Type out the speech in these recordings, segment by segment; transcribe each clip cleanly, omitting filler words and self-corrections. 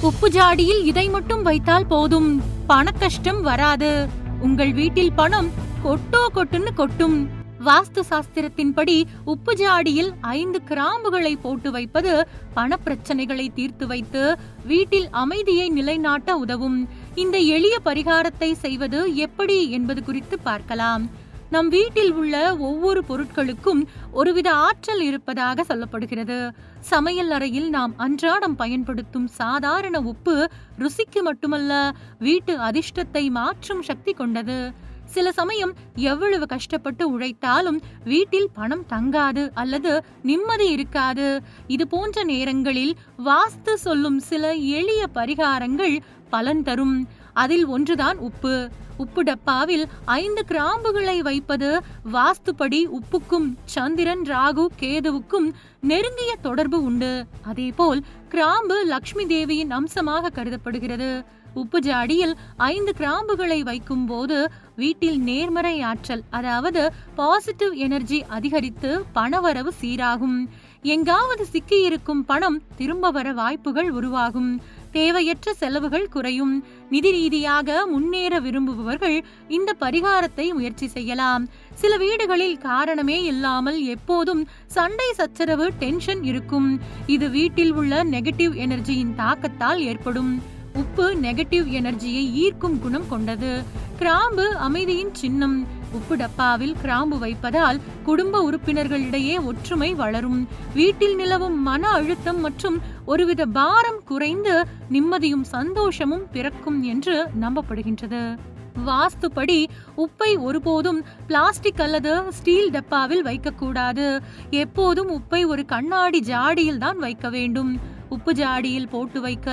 உப்பு ஜாடியில் இதை மட்டும் வைத்தால் போதும், பண கஷ்டம் வராது. உங்கள் வீட்டில் பணம் கொட்டோ கொட்டுன்னு கொட்டும். வாஸ்து சாஸ்திரத்தின்படி உப்பு ஜாடியில் 5 கிராம்புகளை போட்டு வைப்பது பண பிரச்சனைகளை தீர்த்து வைத்து வீட்டில் அமைதியை நிலைநாட்ட உதவும். இந்த எளிய பரிகாரத்தை செய்வது எப்படி என்பது குறித்து பார்க்கலாம். நம் வீட்டில் உள்ள ஒவ்வொரு பொருட்களுக்கும் ஒருவித ஆற்றல் இருப்பதாக சொல்லப்படுகிறது. சமையல் அறையில் நாம் அன்றாடம் பயன்படுத்தும் சாதாரண உப்பு ருசிக்கு மட்டுமல்ல, வீட்டு அதிர்ஷ்டத்தை மாற்றும் சக்தி கொண்டது. சில சமயம் எவ்வளவு கஷ்டப்பட்டு உழைத்தாலும் வீட்டில் பணம் தங்காது அல்லது நிம்மதி இருக்காது. இது போன்ற நேரங்களில் வாஸ்து சொல்லும் சில எளிய பரிகாரங்கள் பலன் தரும். அதில் ஒன்றுதான் உப்பு. உப்பு டப்பாவில் 5 கிராம்புகளை வைப்பது வாஸ்துப்படி உப்புக்கும் சந்திரன், ராகு, கேதுவுக்கும் நெருங்கிய தொடர்பு உண்டு. அதேபோல் கிராம்பு லக்ஷ்மி தேவியின் அம்சமாக கருதப்படுகிறது. உப்பு ஜாடியில் 5 கிராம்புகளை வைக்கும் போது வீட்டில் நேர்மறை ஆற்றல், அதாவது பாசிட்டிவ் எனர்ஜி அதிகரித்து பணவரவு சீராகும். எங்காவது சிக்கியிருக்கும் பணம் திரும்ப வர வாய்ப்புகள் உருவாகும். தேவையற்ற செலவுகள் குறையும். நிதி ரீதியாக முன்னேற விரும்புபவர்கள் இந்த பரிகாரத்தை முயற்சி செய்யலாம். சில வீடுகளில் காரணமே இல்லாமல் எப்போதும் சண்டை, சச்சரவு, டென்ஷன் இருக்கும். இது வீட்டில் உள்ள நெகட்டிவ் எனர்ஜியின் தாக்கத்தால் ஏற்படும். உப்பு நெகட்டிவ் எனர்ஜியை ஈர்க்கும் குணம் கொண்டது. கிராம்பு அமைதியின் சின்னம். உப்பு டப்பாவில் கிராம்பு வைப்பதால் குடும்ப உறுப்பினர்களிடையே ஒற்றுமை வளரும். வீட்டில் நிலவும் மன அழுத்தம் மற்றும் ஒருவித பாரம் குறைந்து நிம்மதியும் சந்தோஷமும் பிறக்கும் என்று நம்பப்படுகின்றது. வாஸ்துப்படி உப்பை ஒருபோதும் பிளாஸ்டிக் அல்லது ஸ்டீல் டப்பாவில் வைக்கக்கூடாது. எப்போதும் உப்பை ஒரு கண்ணாடி ஜாடியில் தான் வைக்க வேண்டும். உப்பு ஜாடியில் போட்டு வைக்க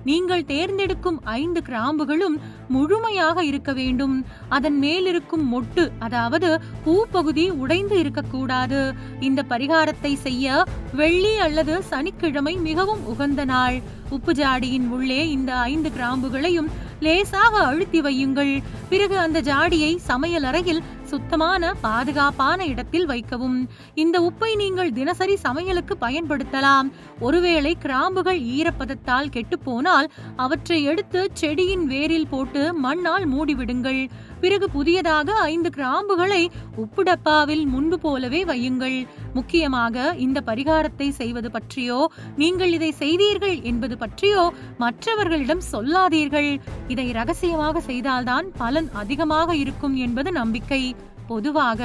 நீங்கள் தேர்ந்தெடுக்கும் 5 கிராம்புகளும் முழுமையாக இருக்க வேண்டும். அதன் மேலிருக்கும் மொட்டு, அதாவது பூ பகுதி உடைந்து இருக்கக்கூடாது. இந்த பரிகாரத்தை செய்ய வெள்ளி அல்லது சனிக்கிழமை மிகவும் உகந்த நாள். உப்பு ஜாடியின் உள்ளே இந்த 5 கிராம்புகளையும் லேசாக அழுத்தி வையுங்கள். பிறகு அந்த ஜாடியை சமையல் அறையில் சுத்தமான பாதுகாப்பான இடத்தில் வைக்கவும். இந்த உப்பை நீங்கள் தினசரி சமையலுக்கு பயன்படுத்தலாம். ஒருவேளை கிராம்புகள் ஈரப்பதத்தால் கெட்டுப்போனால் அவற்றை எடுத்து செடியின் வேரில் போட்டு மண்ணால் மூடிவிடுங்கள். பிறகு புதியதாக 5 கிராம்புகளை உப்பு டப்பாவில் முன்பு போலவே வையுங்கள். முக்கியமாக இந்த பரிகாரத்தை செய்வது பற்றியோ, நீங்கள் இதை செய்தீர்கள் என்பது பற்றியோ மற்றவர்களிடம் சொல்லாதீர்கள். இதை ரகசியமாக செய்தால்தான் பலன் அதிகமாக இருக்கும் என்பது நம்பிக்கை. பொதுவாக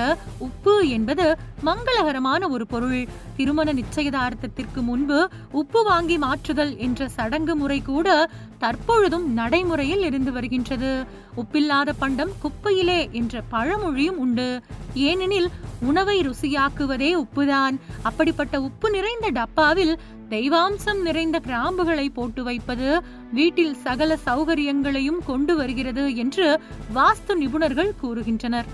உப்பு என்பது மங்களகரமான ஒரு பொருள். திருமண நிச்சயதார்த்தத்திற்கு முன்பு உப்பு வாங்கி மாற்றுதல் என்ற சடங்கு முறை கூட தற்பொழுதும் நடைமுறையில் இருந்து வருகின்றது. உப்பில்லாத பண்டம் குப்பையிலே என்ற பழமொழியும் உண்டு. ஏனெனில் உணவை ருசியாக்குவதே உப்புதான். அப்படிப்பட்ட உப்பு நிறைந்த டப்பாவில் தெய்வாம்சம் நிறைந்த கிராம்புகளை போட்டு வைப்பது வீட்டில் சகல சௌகரியங்களையும் கொண்டு வருகிறது என்று வாஸ்து நிபுணர்கள் கூறுகின்றனர்.